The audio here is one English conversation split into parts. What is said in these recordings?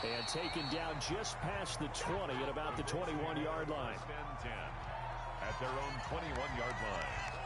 And taken down just past the 20 at about the 21-yard line. 10 at their own 21-yard line.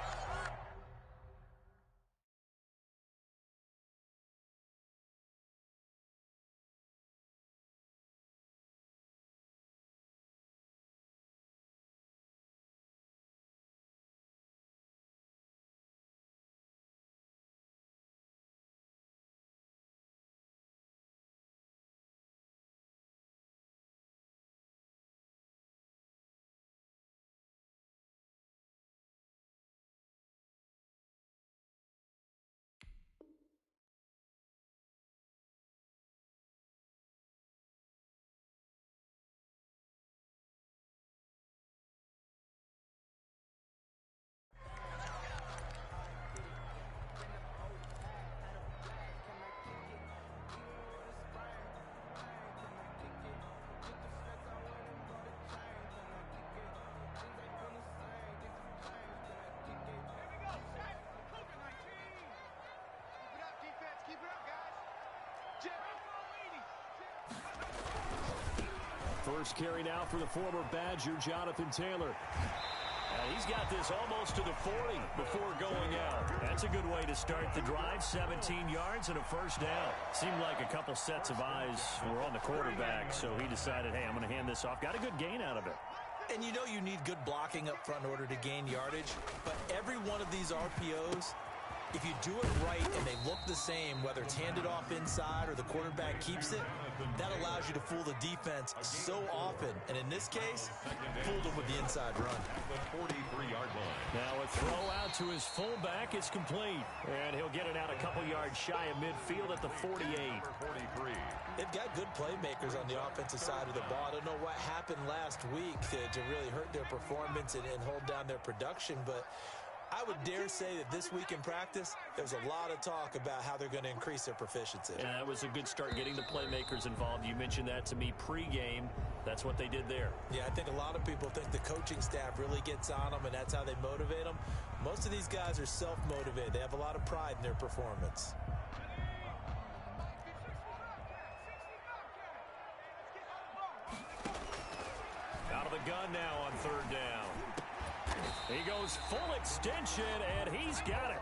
First carry now for the former Badger, Jonathan Taylor. He's got this almost to the 40 before going out. That's a good way to start the drive. 17 yards and a first down. Seemed like a couple sets of eyes were on the quarterback, so he decided, hey, I'm going to hand this off. Got a good gain out of it. And you know you need good blocking up front in order to gain yardage, but every one of these RPOs, if you do it right and they look the same, whether it's handed off inside or the quarterback keeps it, that allows you to fool the defense so often. And in this case, fooled them with the inside run. The 43-yard line. Now a throw out to his fullback is complete. And he'll get it out a couple yards shy of midfield at the 48. 43. They've got good playmakers on the offensive side of the ball. I don't know what happened last week to really hurt their performance and hold down their production, but I would dare say that this week in practice, there's a lot of talk about how they're going to increase their proficiency. Yeah, that was a good start getting the playmakers involved. You mentioned that to me pregame. That's what they did there. Yeah, I think a lot of people think the coaching staff really gets on them, and that's how they motivate them. Most of these guys are self-motivated. They have a lot of pride in their performance. Out of the gun now on third down. He goes full extension, and he's got it.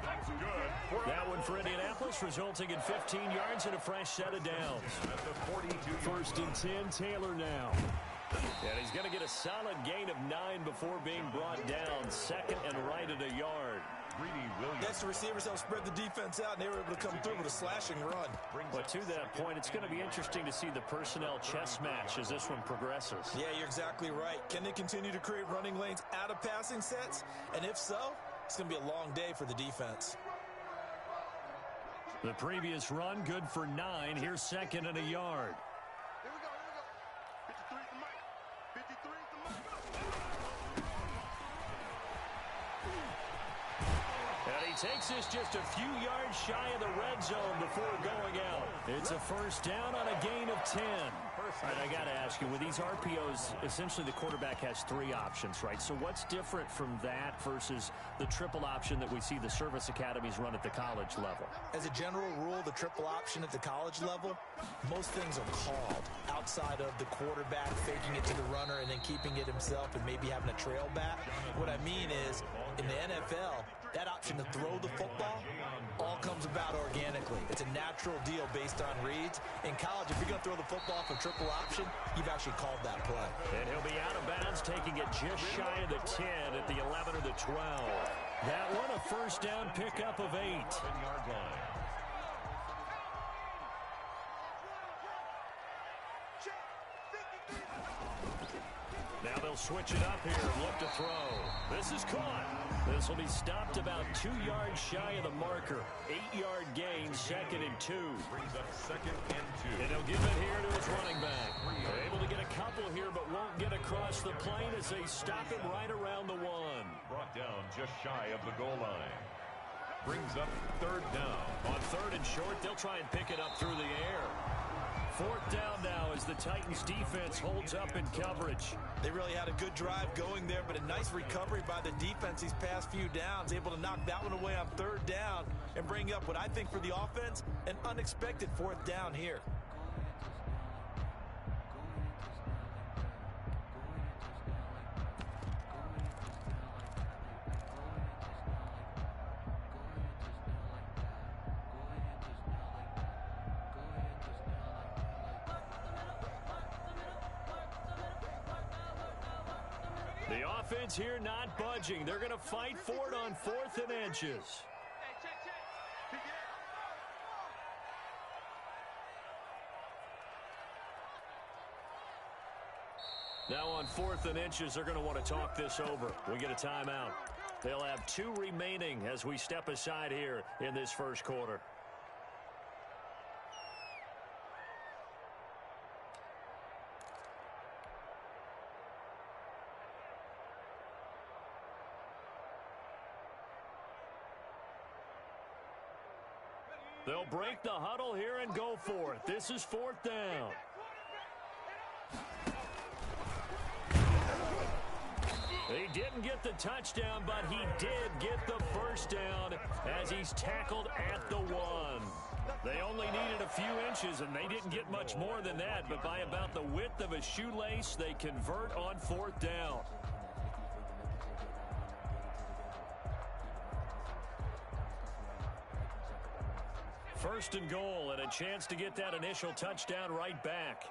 That one for Indianapolis, resulting in 15 yards and a fresh set of downs. First and 10, Taylor now. And he's going to get a solid gain of 9 before being brought down. Second and right at a yard. Yes, the receivers helped spread the defense out, and they were able to come through with a slashing run. But to that point, it's going to be interesting to see the personnel chess match as this one progresses. Yeah, you're exactly right. Can they continue to create running lanes out of passing sets? And if so, it's going to be a long day for the defense. The previous run, good for 9. Here's second and a yard. Here we go. 53 at the mic. 53 at the mic. And he takes this just a few yards shy of the red zone before going out. It's a first down on a gain of 10. All right, I got to ask you, with these RPOs, essentially the quarterback has 3 options, right? So what's different from that versus the triple option that we see the service academies run at the college level? As a general rule, the triple option at the college level, most things are called outside of the quarterback faking it to the runner and then keeping it himself and maybe having a trail back. What I mean is, in the NFL, that option to throw the football all comes about organically. It's a natural deal based on reads. In college, if you're going to throw the football for triple option, you've actually called that play. And he'll be out of bounds, taking it just shy of the 10 at the 11 or the 12. That one a first down pickup of 8. 10-yard line. Now they'll switch it up here and look to throw. This is caught. This will be stopped about 2 yards shy of the marker. 8-yard gain, second and 2. Brings up second and 2. And he'll give it here to his running back. They're able to get a couple here, but won't get across the plane as they stop him right around the 1. Brought down just shy of the goal line. Brings up third down. On third and short, they'll try and pick it up through the air. Fourth down now as the Titans defense holds up in coverage. They really had a good drive going there, but a nice recovery by the defense these past few downs, able to knock that one away on third down and bring up what I think for the offense, an unexpected fourth down here. The offense here not budging. They're going to fight for it on 4th and inches. Now on 4th and inches, they're going to want to talk this over. We get a timeout. They'll have 2 remaining as we step aside here in this first quarter. They'll break the huddle here and go for it. This is 4th down. He didn't get the touchdown, but he did get the first down as he's tackled at the 1. They only needed a few inches, and they didn't get much more than that, but by about the width of a shoelace, they convert on 4th down. First and goal, and a chance to get that initial touchdown right back.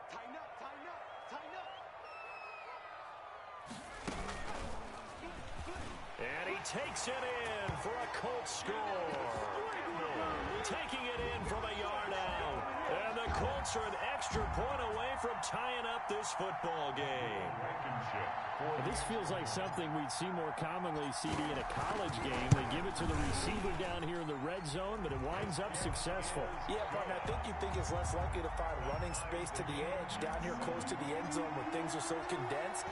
And he takes it in for a Colts score. Taking it in from a yard out. And the Colts are an extra point away from tying up this football game. This feels like something we'd see more commonly, CD, in a college game. They give it to the receiver down here in the red zone, but it winds up successful. Yeah, partner, I think you think it's less likely to find running space to the edge down here close to the end zone where things are so condensed.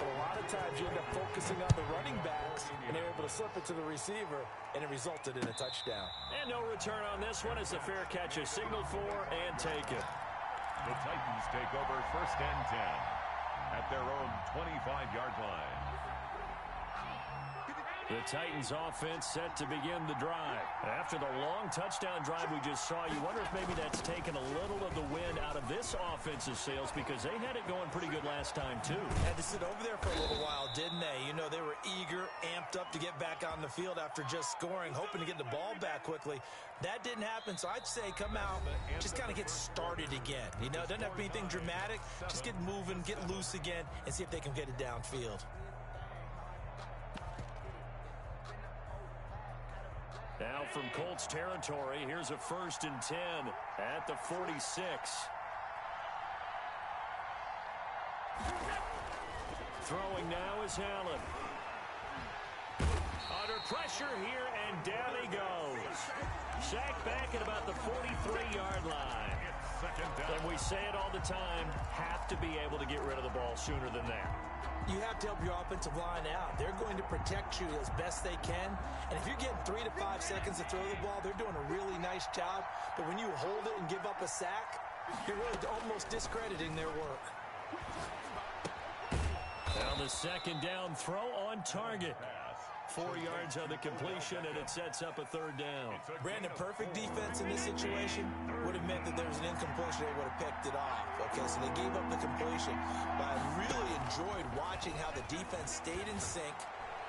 But a lot of times you end up focusing on the running backs, and they're able to slip it to the receiver, and it resulted in a touchdown. And no return on this one as the fair catch is signaled for and taken. The Titans take over 1st and 10 at their own 25-yard line. The Titans offense set to begin the drive. After the long touchdown drive we just saw, you wonder if maybe that's taken a little of the wind out of this offense's sails because they had it going pretty good last time too. Had to sit over there for a little while, didn't they? You know, they were eager, amped up to get back on the field after just scoring, hoping to get the ball back quickly. That didn't happen, so I'd say come out, just kind of get started again. You know, it doesn't have to be anything dramatic. Just get moving, get loose again, and see if they can get it downfield. Now from Colts territory, here's a 1st and 10 at the 46. Throwing now is Allen. Under pressure here, and down he goes. Sacked back at about the 43-yard line. And we say it all the time, have to be able to get rid of the ball sooner than that. You have to help your offensive line out. They're going to protect you as best they can. And if you're getting 3 to 5 seconds to throw the ball, they're doing a really nice job. But when you hold it and give up a sack, you're really almost discrediting their work. Now the 2nd down throw on target. 4 yards on the completion, and it sets up a 3rd down. Brandon, perfect defense in this situation would have meant that there was an incompletion. They would have picked it off. Okay, so they gave up the completion. But I really enjoyed watching how the defense stayed in sync,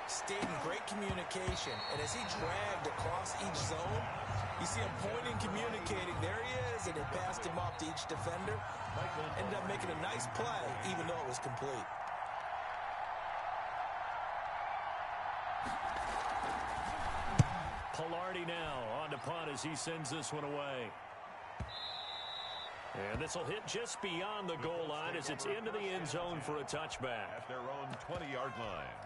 stayed in great communication. And as he dragged across each zone, you see him pointing, communicating. There he is, and they passed him off to each defender. Ended up making a nice play, even though it was complete. Pilardi now on to punt as he sends this one away. And this will hit just beyond the goal line as it's into the end zone for a touchback. At their own 20-yard line.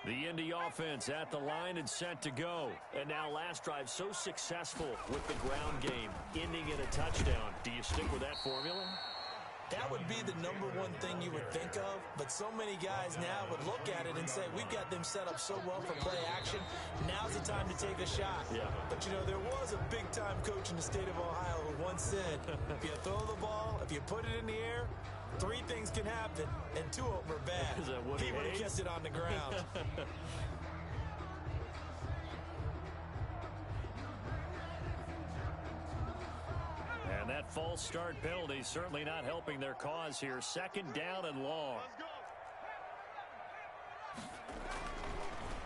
The Indy offense at the line and set to go. And now last drive so successful with the ground game, ending in a touchdown. Do you stick with that formula? That would be the number one thing you would think of, but so many guys now would look at it and say, we've got them set up so well for play action, now's the time to take a shot. Yeah. But, you know, there was a big-time coach in the state of Ohio who once said, if you throw the ball, if you put it in the air, 3 things can happen, and 2 of them are bad. Is that what he would have kept it on the ground. And that false start penalty certainly not helping their cause here. 2nd down and long.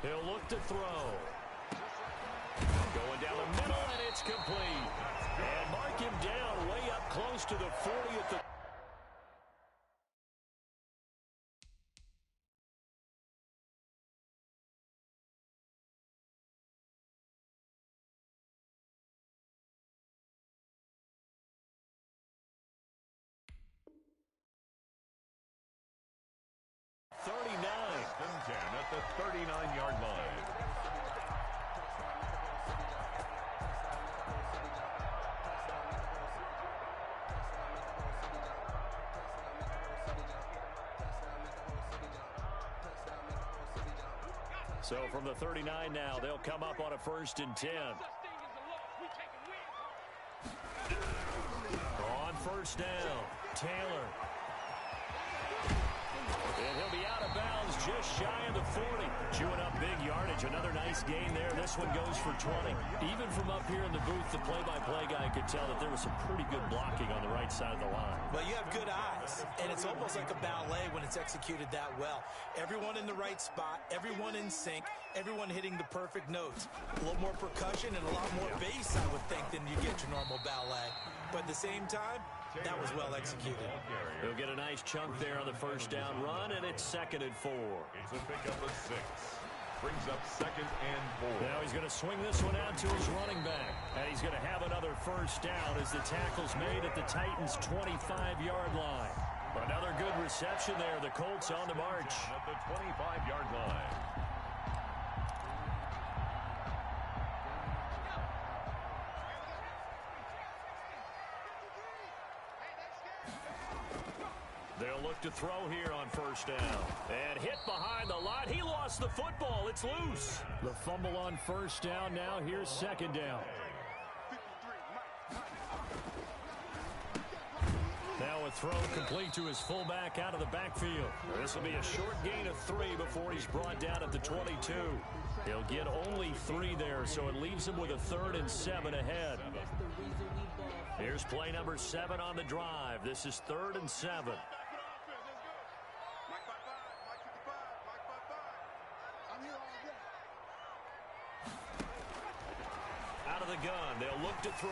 He'll look to throw. Going down the middle, and it's complete. And mark him down way up close to the 40 at the... At the 39-yard line. So from the 39 now, they'll come up on a 1st and 10. On 1st down, Taylor. And he'll be out of bounds just shy of the 40. Chewing up big yardage. Another nice gain there. This one goes for 20. Even from up here in the booth, the play-by-play guy could tell that there was some pretty good blocking on the right side of the line. Well, you have good eyes, and it's almost like a ballet when it's executed that well. Everyone in the right spot, everyone in sync, everyone hitting the perfect notes. A little more percussion and a lot more bass, I would think, than you get your normal ballet. But at the same time, that was well executed. He'll get a nice chunk there on the 1st down run, and it's 2nd and 4. It's a pickup of 6. Brings up 2nd and 4. Now he's going to swing this one out to his running back. And he's going to have another 1st down as the tackle's made at the Titans' 25-yard line. Another good reception there. The Colts on the march. At the 25-yard line. They'll look to throw here on 1st down. And hit behind the line. He lost the football. It's loose. The fumble on 1st down. Now here's 2nd down. Now a throw complete to his fullback out of the backfield. This will be a short gain of 3 before he's brought down at the 22. He'll get only 3 there, so it leaves him with a 3rd and 7 ahead. Here's play number 7 on the drive. This is 3rd and 7. Out of the gun, they'll look to throw.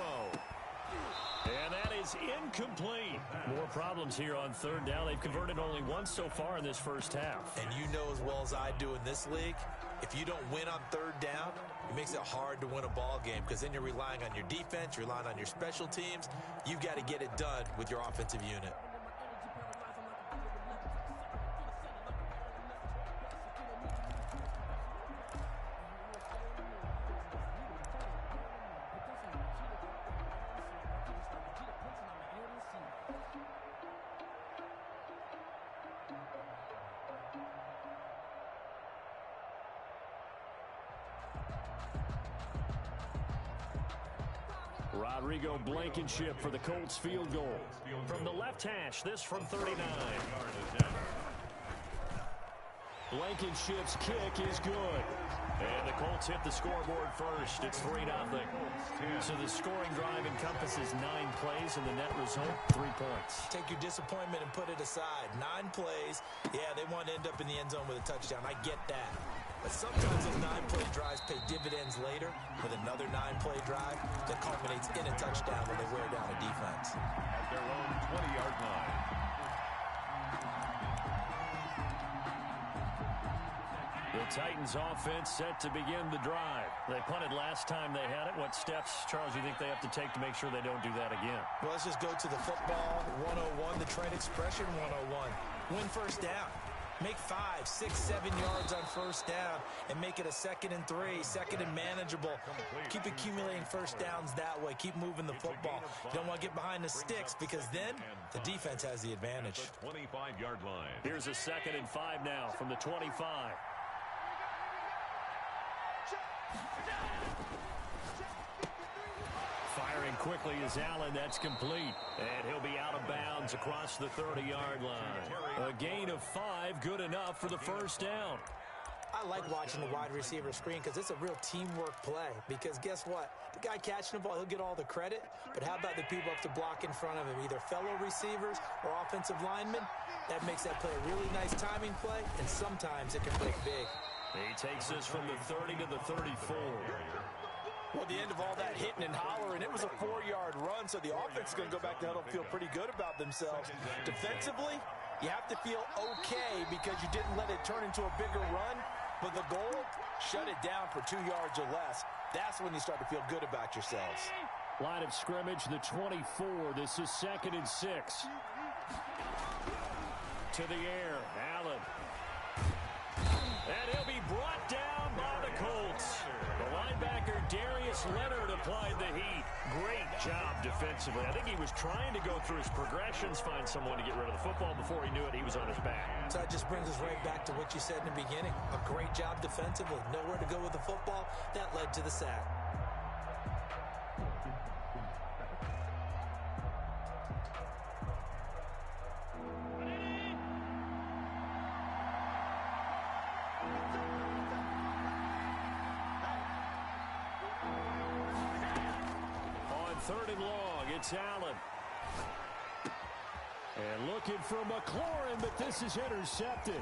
And that is incomplete. More problems here on 3rd down. They've converted only once so far in this 1st half. And you know as well as I do in this league, if you don't win on 3rd down, it makes it hard to win a ball game because then you're relying on your defense, you're relying on your special teams. You've got to get it done with your offensive unit. Rodrigo Blankenship for the Colts field goal. From the left hash, this from 39. Blankenship's kick is good. And the Colts hit the scoreboard first. It's 3-0. So the scoring drive encompasses 9 plays, and the net result, 3 points. Take your disappointment and put it aside. 9 plays. Yeah, they want to end up in the end zone with a touchdown. I get that. But sometimes those 9-play drives pay dividends later with another 9-play drive that culminates in a touchdown when they wear down a defense. At their own 20-yard line. The Titans offense set to begin the drive. They punted last time they had it. What steps, Charles, do you think they have to take to make sure they don't do that again? Well, let's just go to the football 101, the trade expression 101. Win 1st down. Make 5, 6, 7 yards on 1st down and make it a 2nd and 3, 2nd and manageable. Keep accumulating 1st downs that way. Keep moving the football. You don't want to get behind the sticks because then the defense has the advantage. 25-yard line. Here's a 2nd and 5 now from the 25. Firing quickly is Allen. That's complete. And he'll be out of bounds across the 30-yard line. A gain of 5, good enough for the 1st down. I like watching the wide receiver screen because it's a real teamwork play. Because guess what? The guy catching the ball, he'll get all the credit. But how about the people up to block in front of him, either fellow receivers or offensive linemen? That makes that play a really nice timing play, and sometimes it can break big. He takes this from the 30 to the 34. Well, the end of all that hitting and hollering, it was a 4-yard run, so the offense is going to go back to huddle and feel pretty good about themselves. Defensively, you have to feel okay because you didn't let it turn into a bigger run, but the goal, shut it down for 2 yards or less. That's when you start to feel good about yourselves. Line of scrimmage, the 24. This is 2nd and 6. To the air, Allen. And he'll be brought down by the Colts. The linebacker, Darius Leonard, applied the heat. Great job defensively. I think he was trying to go through his progressions, find someone to get rid of the football. Before he knew it, he was on his back. So that just brings us right back to what you said in the beginning. A great job defensively. Nowhere to go with the football. That led to the sack. Third and long, it's Allen. And looking for McLaurin, but this is intercepted.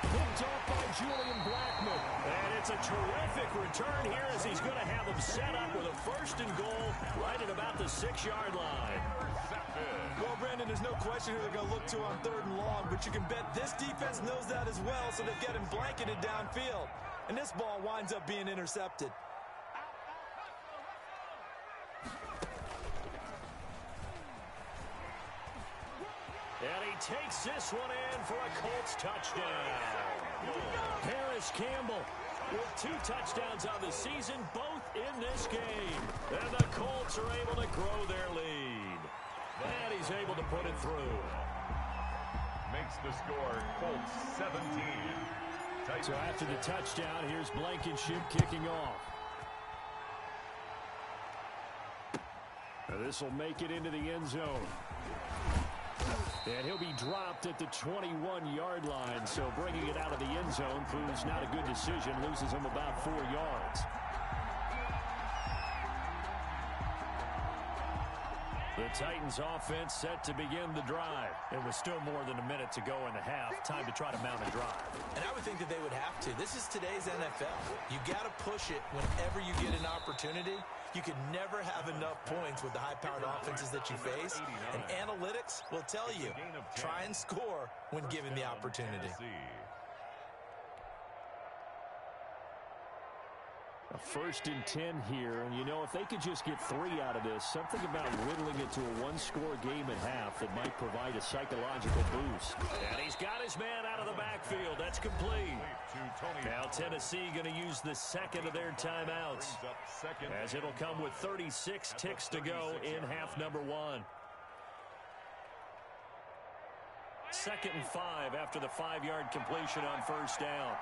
Picked off by Julian Blackman. And it's a terrific return here as he's going to have him set up with a 1st and goal right at about the 6-yard line. Well, Brandon, there's no question who they're going to look to on 3rd and long, but you can bet this defense knows that as well, so they've got him blanketed downfield. And this ball winds up being intercepted. And he takes this one in for a Colts touchdown. Paris Campbell with 2 touchdowns on the season, both in this game. And the Colts are able to grow their lead. And he's able to put it through. Makes the score Colts 17. So after the touchdown, here's Blankenship kicking off. This will make it into the end zone. And he'll be dropped at the 21-yard line, so bringing it out of the end zone proves not a good decision, loses him about 4 yards. The Titans offense set to begin the drive. It was still more than a minute to go in the half. Time to try to mount a drive. And I would think that they would have to. This is today's NFL. You got to push it whenever you get an opportunity. You can never have enough points with the high-powered offenses that you face. And analytics will tell you, try and score when given the opportunity. A 1st and 10 here, and you know, if they could just get 3 out of this, something about whittling it to a 1-score game at half that might provide a psychological boost. And he's got his man out of the backfield. That's complete. Now Tennessee going to use the 2nd of their timeouts, as it'll come with 36 ticks to go in half number 1. 2nd and 5 after the 5-yard completion on 1st down.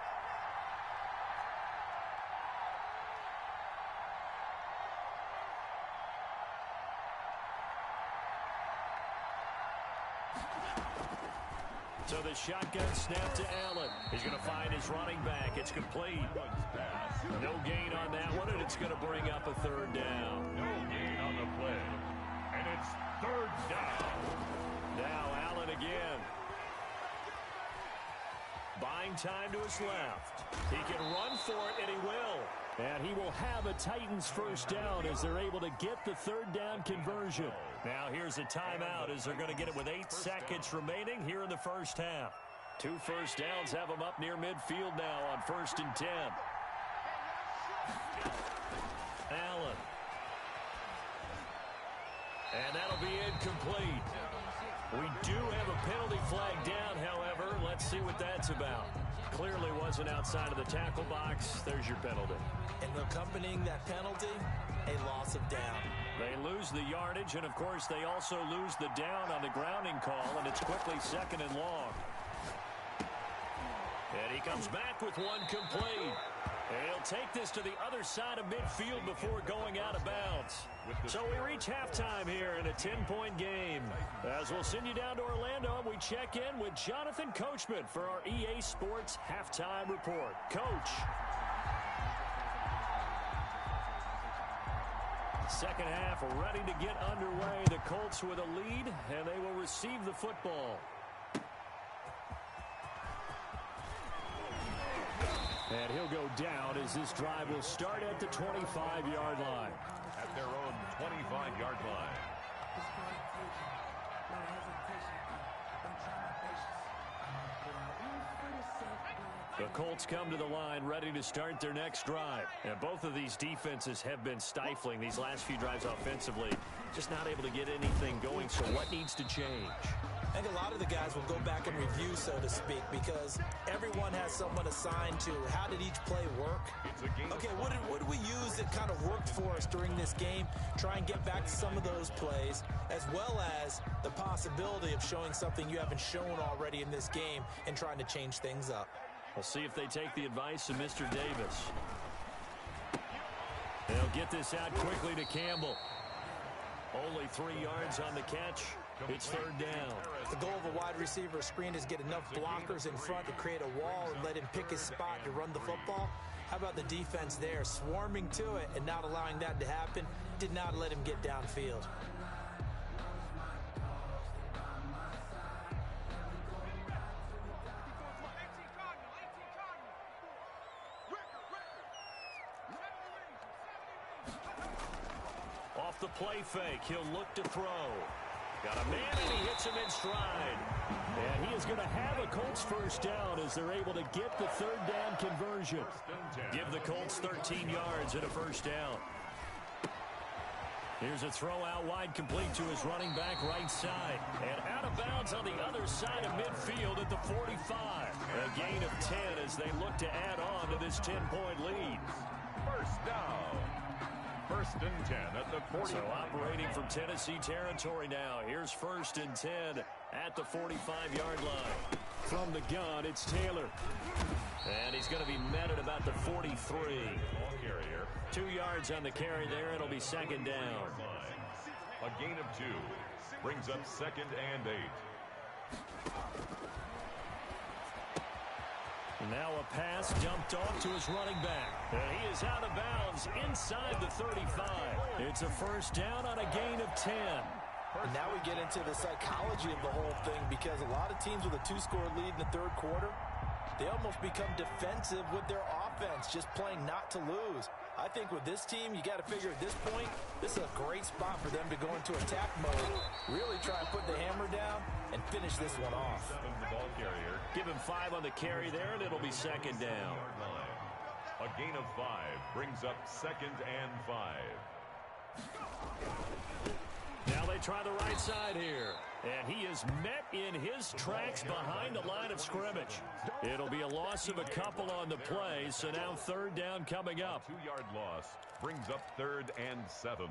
So the shotgun snap to Allen. He's going to find his running back. It's complete. No gain on that one, and it's going to bring up a 3rd down. No gain on the play. And it's 3rd down. Now Allen again. Buying time to his left. He can run for it, and he will. And he will have a Titans 1st down as they're able to get the 3rd down conversion. Now here's a timeout as they're going to get it with 8 seconds remaining here in the 1st half. 2 first downs have them up near midfield now on 1st and 10. Allen. And that'll be incomplete. We do have a penalty flag down, however. Let's see what that's about. Clearly wasn't outside of the tackle box. There's your penalty. And accompanying that penalty, a loss of down. They lose the yardage, and of course they also lose the down on the grounding call, and it's quickly 2nd and long. And he comes back with one complete. And he'll take this to the other side of midfield before going out of bounds. So we reach halftime here in a 10-point game. As we'll send you down to Orlando, we check in with Jonathan Coachman for our EA Sports Halftime Report. Coach. Second half ready to get underway. The Colts with a lead, and they will receive the football. And he'll go down as this drive will start at the 25-yard line. At their own 25-yard line. The Colts come to the line ready to start their next drive. And both of these defenses have been stifling these last few drives offensively. Just not able to get anything going, so what needs to change? I think a lot of the guys will go back and review, so to speak, because everyone has someone assigned to how did each play work. Okay, what did we use that kind of worked for us during this game? Try and get back to some of those plays, as well as the possibility of showing something you haven't shown already in this game and trying to change things up. We'll see if they take the advice of Mr. Davis. They'll get this out quickly to Campbell. Only 3 yards on the catch. It's third down. The goal of a wide receiver screen is get enough blockers in front to create a wall and let him pick his spot to run the football. How about the defense there, swarming to it and not allowing that to happen? Did not let him get downfield. Off the play fake, he'll look to throw. Got a man, and he hits him in stride. And he is going to have a Colts first down as they're able to get the third down conversion. Give the Colts 13 yards and a first down. Here's a throw out wide, complete to his running back right side. And out of bounds on the other side of midfield at the 45. A gain of 10 as they look to add on to this 10-point lead. First down. First and 10 at the 40. So operating from Tennessee territory now. Here's first and 10 at the 45-yard line. From the gun, it's Taylor. And he's going to be met at about the 43. Ball carrier. 2 yards on the carry there. It'll be second down. A gain of 2. Brings up second and 8. Now a pass dumped off to his running back. And he is out of bounds inside the 35. It's a first down on a gain of 10. And now we get into the psychology of the whole thing, because a lot of teams with a 2-score lead in the third quarter, they almost become defensive with their offense, just playing not to lose. I think with this team, you got to figure at this point, this is a great spot for them to go into attack mode, really try and put the hammer down and finish this one off. The ball carrier. Give him 5 on the carry there, and it'll be second down. A gain of 5 brings up second and 5. Now they try the right side here. And he is met in his tracks behind the line of scrimmage. It'll be a loss of a couple on the play, so now third down coming up. 2-yard loss brings up third and 7.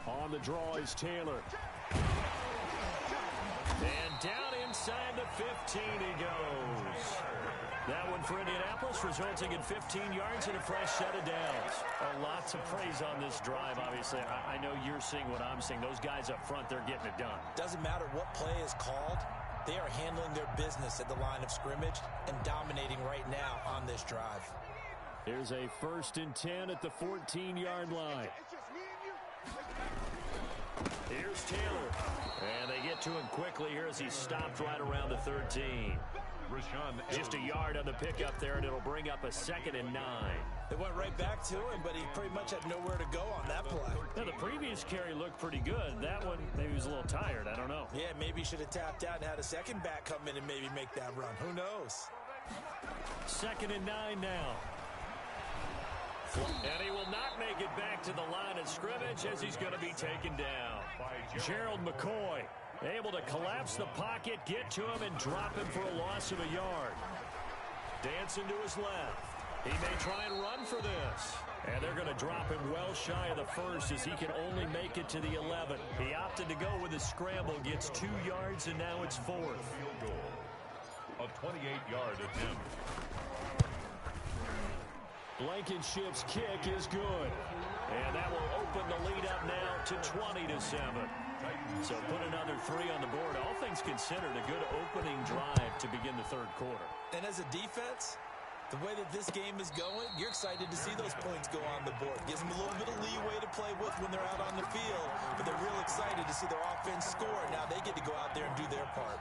On the draw is Taylor. And down inside the 15 he goes. That one for Indianapolis, resulting in 15 yards and a fresh set of downs. A lot to praise on this drive, obviously. I know you're seeing what I'm seeing. Those guys up front, they're getting it done. Doesn't matter what play is called. They are handling their business at the line of scrimmage and dominating right now on this drive. Here's a first and 10 at the 14-yard line. Here's Taylor. And they get to him quickly here as he stopped right around the 13. Just a yard on the pickup there, and it'll bring up a second and 9. They went right back to him, but he pretty much had nowhere to go on that play. Now, the previous carry looked pretty good. That one, maybe he was a little tired. I don't know. Yeah, maybe he should have tapped out and had a second back come in and maybe make that run. Who knows? Second and 9 now. And he will not make it back to the line of scrimmage as he's going to be taken down. Gerald McCoy able to collapse the pocket, get to him, and drop him for a loss of a yard. Dancing to his left. He may try and run for this. And they're going to drop him well shy of the first as he can only make it to the 11. He opted to go with a scramble, gets 2 yards, and now it's fourth. Field goal. A 28-yard attempt. Blankenship's kick is good. And that will open the lead up now to 20-7. So put another 3 on the board. All things considered, a good opening drive to begin the third quarter. And as a defense, the way that this game is going, you're excited to see those points go on the board. Gives them a little bit of leeway to play with when they're out on the field, but they're real excited to see their offense score. Now they get to go out there and do their part.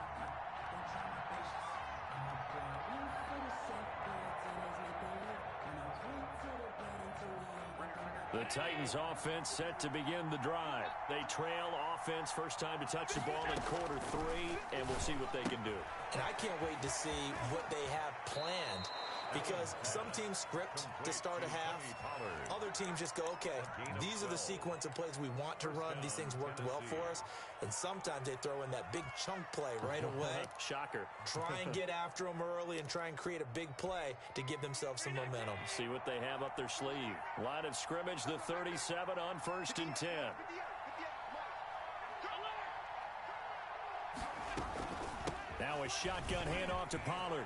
The Titans offense set to begin the drive. They trail offense, first time to touch the ball in quarter 3, and we'll see what they can do. And I can't wait to see what they have planned, because some teams script to start a half. Other teams just go, okay, these are the sequence of plays we want to run. These things worked well for us. And sometimes they throw in that big chunk play right away. Shocker. Try and get after them early and try and create a big play to give themselves some momentum. See what they have up their sleeve. Line of scrimmage, the 37 on 1st and 10. Now a shotgun handoff to Pollard.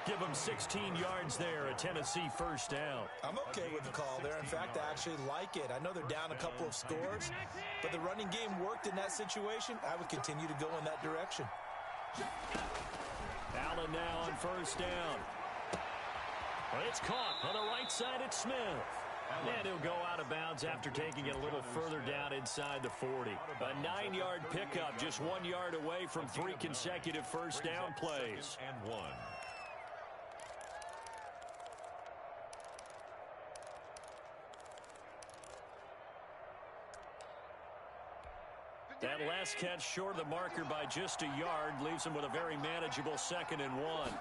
Give him 16 yards there, a Tennessee first down. I'm okay with the call there. In fact, I actually like it. I know they're down a couple of scores, but the running game worked in that situation. I would continue to go in that direction. Allen now on first down. Well, it's caught on the right side at Smith. And he'll go out of bounds after taking it a little further down inside the 40. A 9-yard pickup, just 1 yard away from 3 consecutive first down plays. And 1. That last catch short of the marker by just a yard leaves him with a very manageable 2nd and 1.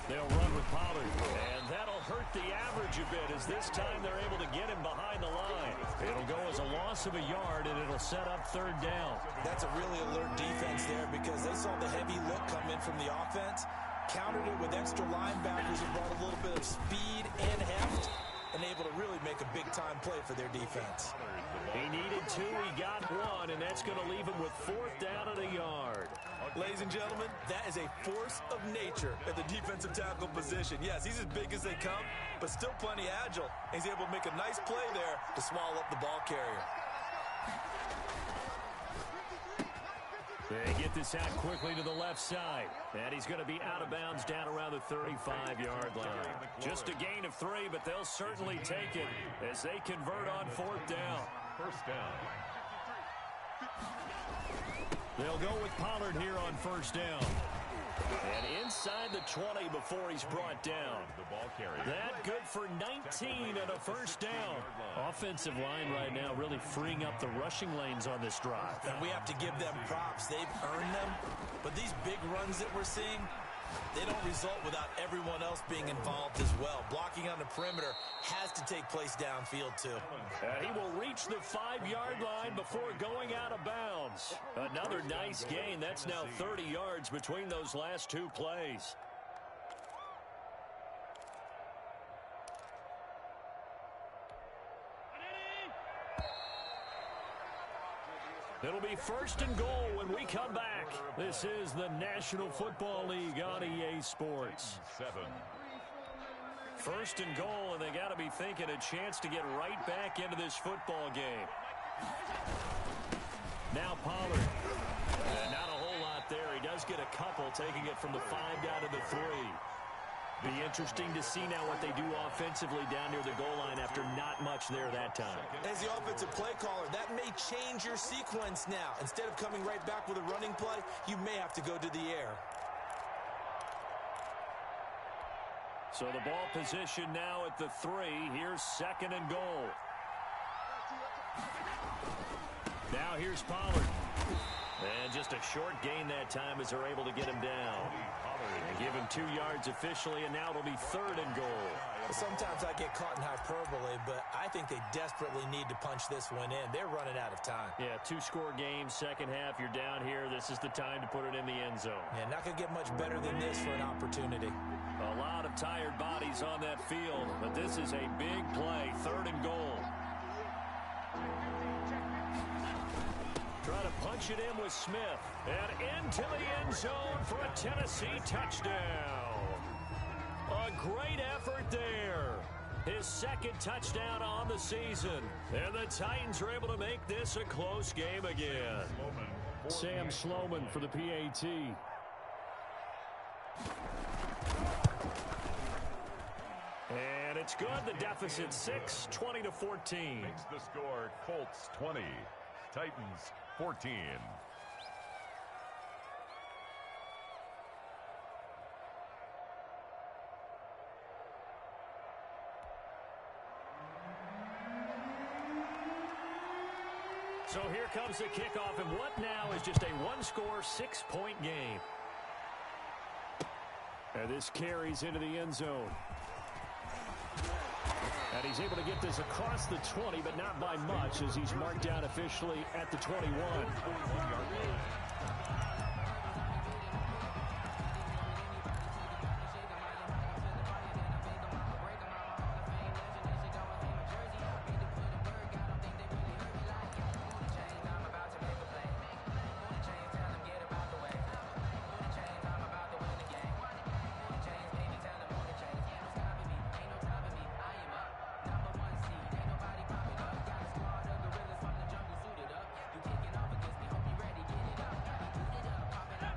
They'll run with Pollard, and that'll hurt the average a bit as this time they're able to get him behind the line. It'll go as a loss of a yard, and it'll set up 3rd down. That's a really alert defense there because they saw the heavy look come in from the offense, countered it with extra linebackers and brought a little bit of speed and heft, and able to really make a big-time play for their defense. He needed 2, he got 1, and that's going to leave him with 4th down and a yard. Ladies and gentlemen, that is a force of nature at the defensive tackle position. Yes, he's as big as they come, but still plenty agile. He's able to make a nice play there to swallow up the ball carrier. They get this out quickly to the left side. And he's going to be out of bounds down around the 35-yard line. Just a gain of 3, but they'll certainly take it as they convert on 4th down. First down. They'll go with Pollard here on 1st down. And inside the 20 before he's brought down. That good for 19 and a first down. Offensive line right now really freeing up the rushing lanes on this drive. And we have to give them props. They've earned them. But these big runs that we're seeing, they don't result without everyone else being involved as well. Blocking on the perimeter has to take place downfield too. He will reach the 5-yard line before going out of bounds. Another nice gain. That's now 30 yards between those last 2 plays. It'll be 1st and goal when we come back. This is the National Football League on EA Sports. 7. 1st and goal, and they got to be thinking a chance to get right back into this football game. Now Pollard. And not a whole lot there. He does get a couple, taking it from the 5 down to the 3. Be interesting to see now what they do offensively down near the goal line after not much there that time. As the offensive play caller, that may change your sequence now. Instead of coming right back with a running play, you may have to go to the air. So the ball position now at the 3. Here's 2nd and goal. Now here's Pollard. And just a short gain that time as they're able to get him down. And give him 2 yards officially, and now it'll be 3rd and goal. Sometimes I get caught in hyperbole, but I think they desperately need to punch this one in. They're running out of time. Yeah, 2-score game, second half. You're down here. This is the time to put it in the end zone. Yeah, not going to get much better than this for an opportunity. A lot of tired bodies on that field, but this is a big play. 3rd and goal. Try to punch it in with Smith. And into the end zone for a Tennessee touchdown. A great effort there. His second touchdown on the season. And the Titans are able to make this a close game again. Sam Sloman for the PAT. And it's good. The deficit 6, 20-14. Makes the score Colts 20, Titans 14. So here comes the kickoff, and what now is just a one-score, 6-point game. And this carries into the end zone. And he's able to get this across the 20, but not by much, as he's marked down officially at the 21.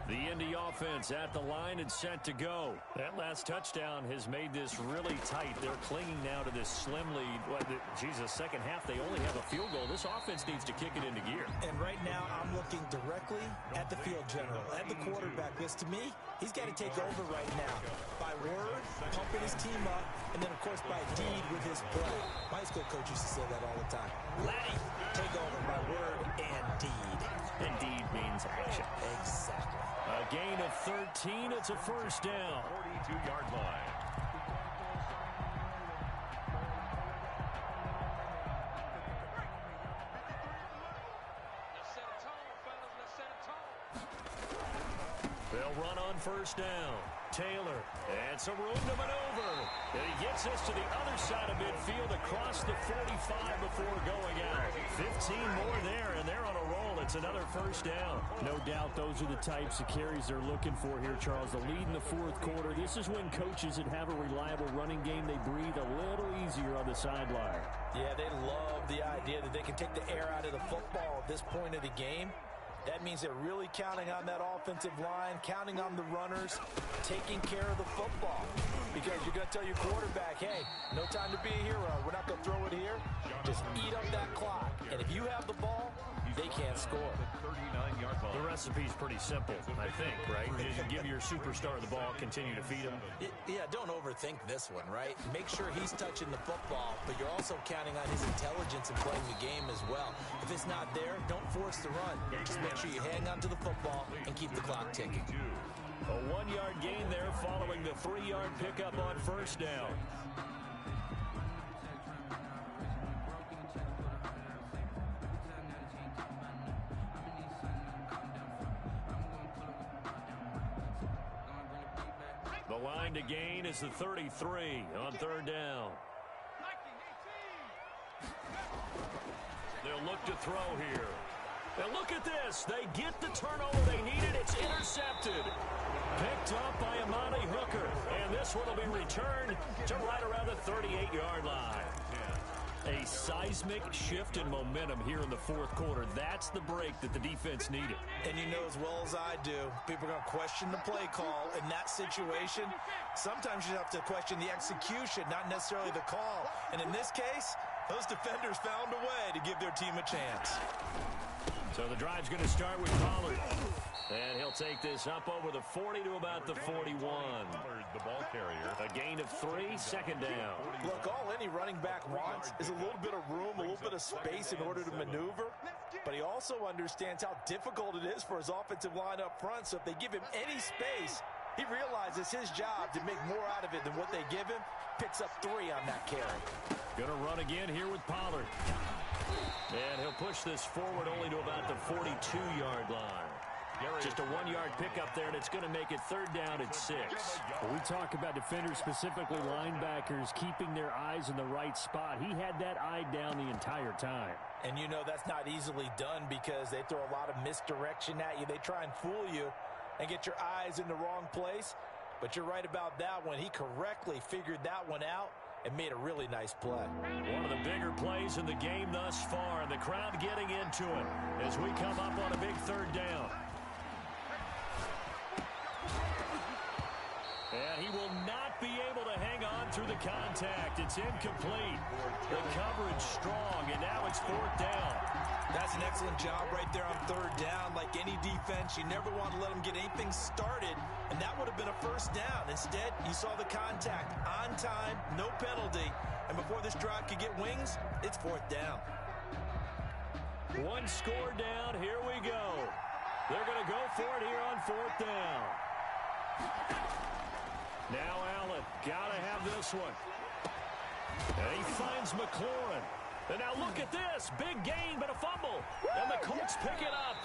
The Indy offense at the line and set to go. That last touchdown has made this really tight. They're clinging now to this slim lead. Second half, they only have a field goal. This offense needs to kick it into gear. And right now, I'm looking directly at the field general, at the quarterback. Because to me, he's got to take over right now. By word, pumping his team up, and then, of course, by deed with his play. My high school coach used to say that all the time. Laddie, take over by word and deed. And deed means action. Exactly. A gain of 13. It's a first down. 42-yard line. They'll run on first down. Taylor, and some room to maneuver. And he gets us to the other side of midfield across the 45 before going out. 15 more there, and they're on a roll. It's another first down. No doubt those are the types of carries they're looking for here, Charles. The lead in the fourth quarter. This is when coaches that have a reliable running game, they breathe a little easier on the sideline. Yeah, they love the idea that they can take the air out of the football at this point of the game. That means they're really counting on that offensive line, counting on the runners, taking care of the football. Because you're going to tell your quarterback, hey, no time to be a hero. We're not going to throw it here. Just eat up that clock. And if you have the ball, they can't score. The recipe's pretty simple, I think, right? You give your superstar the ball, continue to feed him. Yeah, don't overthink this one, right? Make sure he's touching the football, but you're also counting on his intelligence in playing the game as well. If it's not there, don't force the run. Just make sure you hang on to the football and keep the clock ticking. A 1-yard gain there following the 3-yard pickup on first down. The line to gain is the 33 on third down. They'll look to throw here. And look at this. They get the turnover they needed. It's intercepted. Picked up by Amani Hooker. And this one will be returned to right around the 38-yard line. A seismic shift in momentum here in the fourth quarter. That's the break that the defense needed. And you know as well as I do, people are going to question the play call in that situation. Sometimes you have to question the execution, not necessarily the call. And in this case, those defenders found a way to give their team a chance. So the drive's going to start with Pollard. And he'll take this up over the 40 to about the 41. The ball carrier. A gain of 3, second down. Look, all any running back wants is a little bit of room, a little bit of space in order to maneuver. But he also understands how difficult it is for his offensive line up front. So if they give him any space, he realizes his job to make more out of it than what they give him. Picks up 3 on that carry. Going to run again here with Pollard. And he'll push this forward only to about the 42-yard line. Just a 1-yard pickup there, and it's going to make it third down at 6. When we talk about defenders, specifically linebackers, keeping their eyes in the right spot. He had that eye down the entire time. And you know that's not easily done because they throw a lot of misdirection at you. They try and fool you and get your eyes in the wrong place. But you're right about that one. He correctly figured that one out and made a really nice play. One of the bigger plays in the game thus far, and the crowd getting into it as we come up on a big third down. And he will not be able to hang on through the contact. It's incomplete. The coverage strong, and now it's fourth down. That's an excellent job right there on third down. Like any defense, you never want to let them get anything started, and that would have been a first down. Instead, you saw the contact on time, no penalty, and before this drive could get wings, it's fourth down. One score down. Here we go. They're going to go for it here on fourth down. Now Allen, got to have this one. And he finds McLaurin. And now look at this. Big gain, but a fumble. And the Colts pick it up.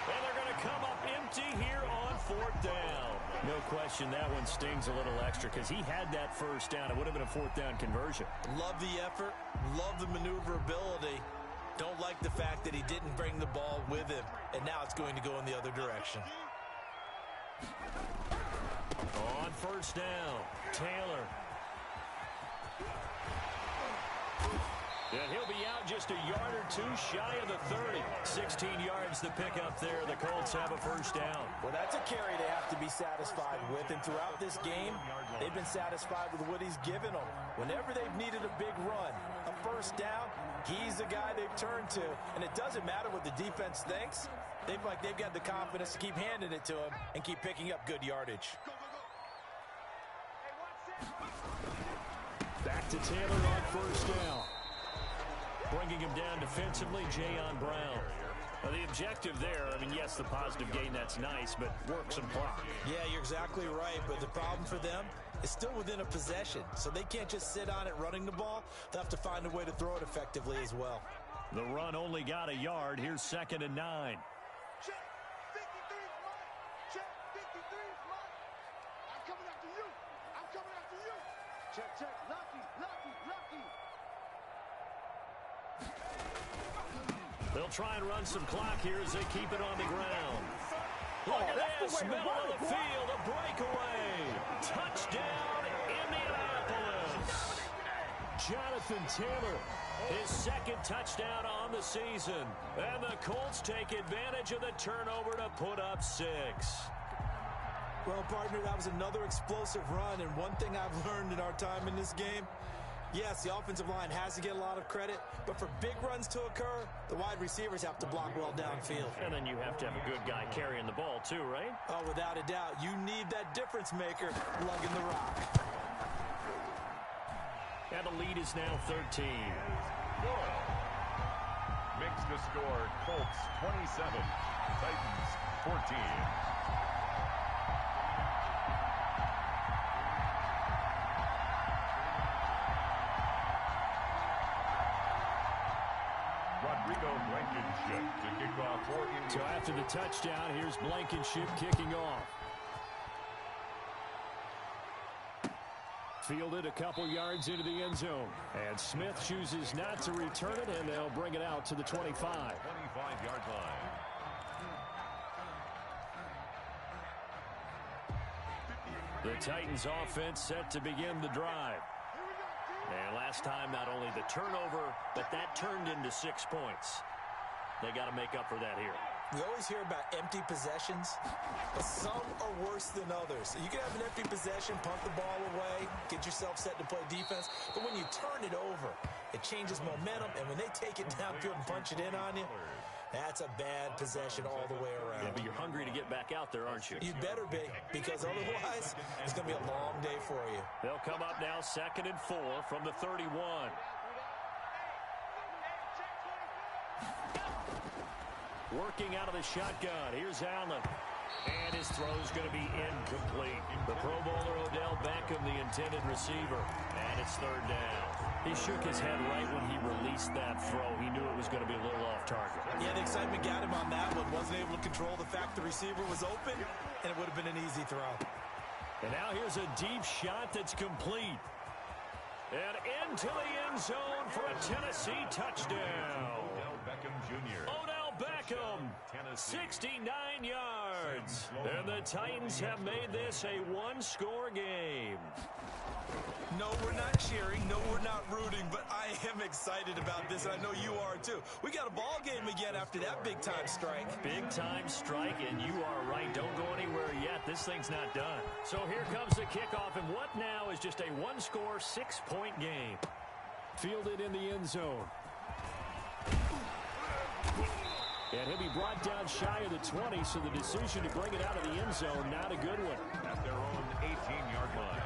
And they're going to come up empty here on fourth down. No question, that one stings a little extra because he had that first down. It would have been a fourth down conversion. Love the effort. Love the maneuverability. Don't like the fact that he didn't bring the ball with him. And now it's going to go in the other direction. On first down, Taylor. And he'll be out just a yard or two shy of the 30. 16 yards to pick up there. The Colts have a first down. Well, that's a carry they have to be satisfied with. And throughout this game, they've been satisfied with what he's given them. Whenever they've needed a big run, a first down, he's the guy they've turned to. And it doesn't matter what the defense thinks. They've got the confidence to keep handing it to him and keep picking up good yardage. Back to Taylor on first down. Bringing him down defensively, Jayon Brown. Well, the objective there, I mean, yes, the positive gain, that's nice, but work some clock. Yeah, you're exactly right, but the problem for them is still within a possession, so they can't just sit on it running the ball. They'll have to find a way to throw it effectively as well. The run only got a yard. Here's 2nd and 9. Check. 53 is mine. Check. 53 is mine. I'm coming after you. I'm coming after you. Check. Lucky. They'll try and run some clock here as they keep it on the ground. Look at this, middle of the field, a breakaway. Touchdown, Indianapolis. Jonathan Taylor, his 2nd touchdown on the season. And the Colts take advantage of the turnover to put up 6. Well, partner, that was another explosive run, and one thing I've learned in our time in this game, yes, the offensive line has to get a lot of credit, but for big runs to occur, the wide receivers have to block well downfield. And then you have to have a good guy carrying the ball too, right? Oh, without a doubt. You need that difference maker lugging the rock. And the lead is now 13. Makes the score Colts 27, Titans 14. Blankenship to kick off for Indiana. So after the touchdown, here's Blankenship kicking off. Fielded a couple yards into the end zone. And Smith chooses not to return it, and they'll bring it out to the 25. 25-yard line. The Titans offense set to begin the drive. And last time, not only the turnover, but that turned into 6 points. They got to make up for that here. We always hear about empty possessions, but some are worse than others. You can have an empty possession, punt the ball away, get yourself set to play defense, but when you turn it over, it changes momentum, and when they take it downfield and punch it in on you, that's a bad possession all the way around. Yeah, but you're hungry to get back out there, aren't you? You better be, because otherwise, it's going to be a long day for you. They'll come up now 2nd and 4 from the 31. Working out of the shotgun. Here's Allen. And his throw's going to be incomplete. The Pro Bowler Odell Beckham, the intended receiver. And it's 3rd down. He shook his head right when he released that throw. He knew it was going to be a little off target. Yeah, the excitement got him on that one. Wasn't able to control the fact the receiver was open, and it would have been an easy throw. And now here's a deep shot that's complete. And into the end zone for a Tennessee touchdown. Odell Beckham Jr. Odell Beckham Beckham, 69 yards. And the Titans have made this a one-score game. No, we're not cheering. No, we're not rooting. But I am excited about this, and I know you are too. We got a ball game again after that big-time strike. Big-time strike, and you are right. Don't go anywhere yet. This thing's not done. So here comes the kickoff, and what now is just a one-score, 6-point game. Fielded in the end zone. And he'll be brought down shy of the 20, so the decision to bring it out of the end zone, not a good one. At their own 18-yard line.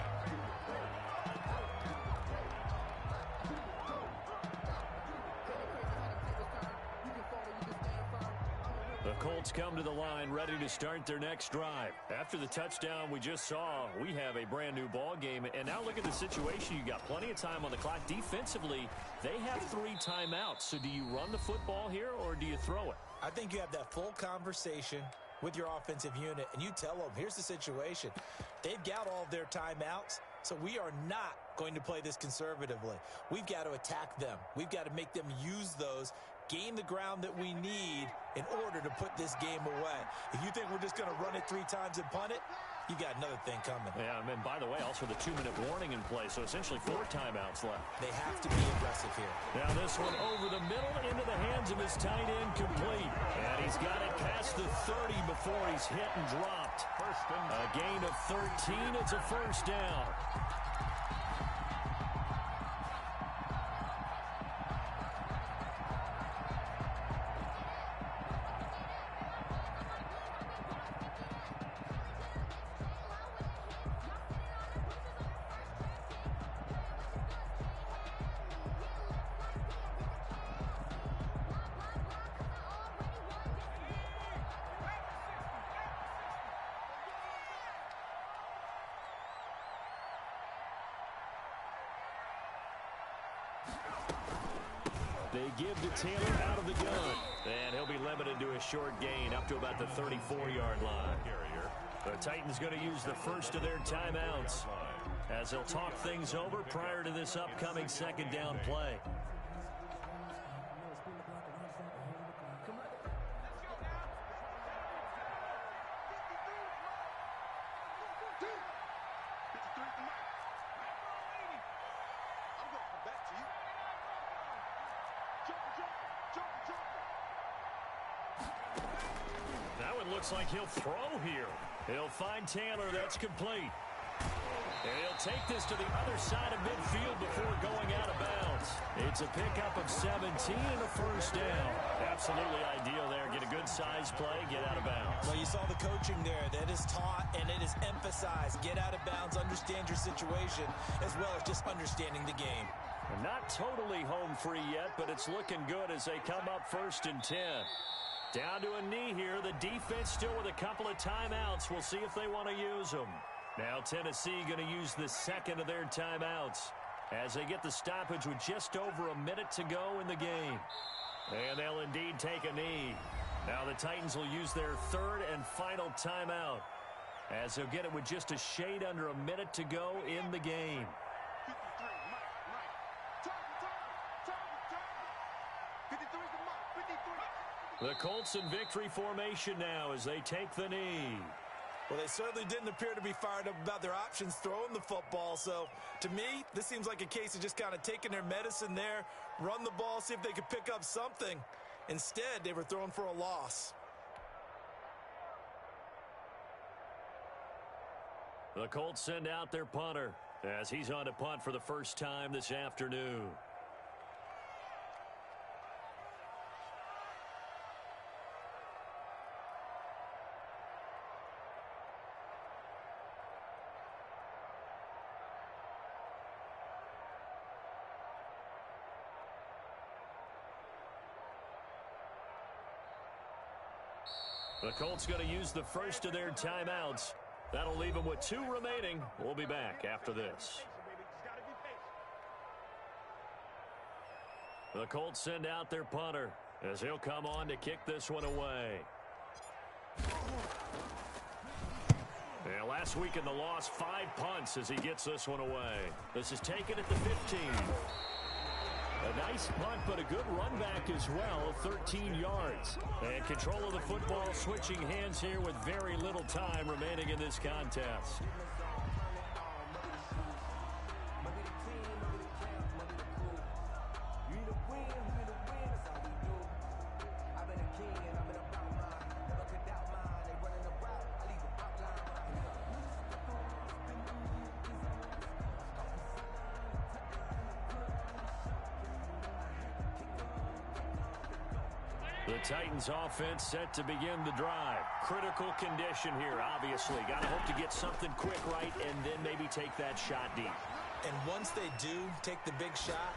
The Colts come to the line ready to start their next drive. After the touchdown we just saw, we have a brand new ball game. And now look at the situation. You got plenty of time on the clock. Defensively, they have 3 timeouts. So do you run the football here or do you throw it? I think you have that full conversation with your offensive unit, and you tell them, here's the situation. They've got all of their timeouts, so we are not going to play this conservatively. We've got to attack them. We've got to make them use those, gain the ground that we need in order to put this game away. If you think we're just going to run it 3 times and punt it, you got another thing coming. Yeah, and by the way, also the 2-minute warning in play, so essentially 4 timeouts left. They have to be aggressive here. Now this one over the middle into the hands of his tight end, complete. And he's got it past the 30 before he's hit and dropped. A gain of 13. It's a first down. They give to Taylor out of the gun. And he'll be limited to a short gain up to about the 34-yard line. The Titans going to use the first of their timeouts as they'll talk things over prior to this upcoming second down play. Looks like he'll throw here. He'll find Taylor. That's complete. And he'll take this to the other side of midfield before going out of bounds. It's a pickup of 17 and a first down. Absolutely ideal there. Get a good size play, get out of bounds. Well, you saw the coaching there. That is taught and it is emphasized. Get out of bounds, understand your situation, as well as just understanding the game. Not totally home free yet, but it's looking good as they come up 1st and 10. Down to a knee here. The defense still with a couple of timeouts. We'll see if they want to use them. Now Tennessee going to use the second of their timeouts as they get the stoppage with just over a minute to go in the game. And they'll indeed take a knee. Now the Titans will use their 3rd and final timeout as they'll get it with just a shade under a minute to go in the game. The Colts in victory formation now as they take the knee. Well, they certainly didn't appear to be fired up about their options throwing the football. So, to me, this seems like a case of just kind of taking their medicine there, run the ball, see if they could pick up something. Instead, they were throwing for a loss. The Colts send out their punter as he's on to punt for the first time this afternoon. The Colts going to use the first of their timeouts. That'll leave them with 2 remaining. We'll be back after this. The Colts send out their punter as he'll come on to kick this one away. Yeah, last week in the loss, 5 punts as he gets this one away. This is taken at the 15. A nice punt, but a good run back as well, 13 yards. And control of the football switching hands here with very little time remaining in this contest. The Titans offense set to begin the drive. Critical condition here, obviously. Got to hope to get something quick right and then maybe take that shot deep. And once they do take the big shot,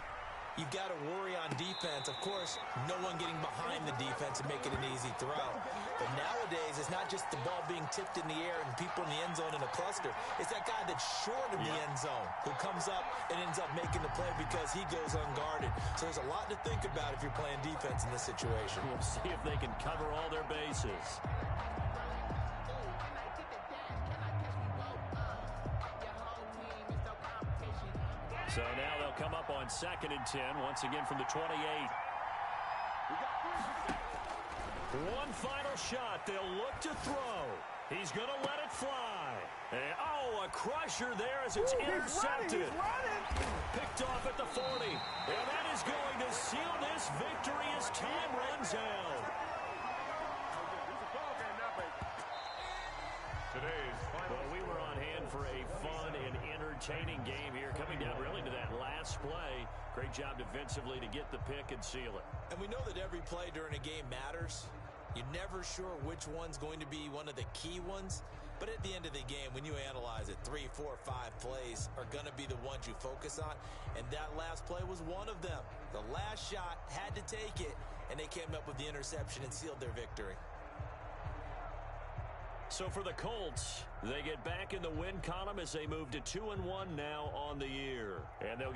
you've got to worry on defense. Of course, no one getting behind the defense and make it an easy throw. But nowadays, it's not just the ball being tipped in the air and people in the end zone in a cluster. It's that guy that's short of the end zone who comes up and ends up making the play because he goes unguarded. So there's a lot to think about if you're playing defense in this situation. We'll see if they can cover all their bases. So now they'll come up on 2nd and 10, once again from the 28. One final shot. They'll look to throw. He's going to let it fly. And, a crusher there as it's intercepted. He's running. Picked off at the 40. And that is going to seal this victory as time runs out. Well, we were on hand for a fun and entertaining game here, coming down really to that last play. Great job defensively to get the pick and seal it. And we know that every play during a game matters. You're never sure which one's going to be one of the key ones. But at the end of the game, when you analyze it, 3, 4, 5 plays are going to be the ones you focus on. And that last play was one of them. The last shot had to take it, and they came up with the interception and sealed their victory. So for the Colts, they get back in the win column as they move to 2-1 now on the year. And they'll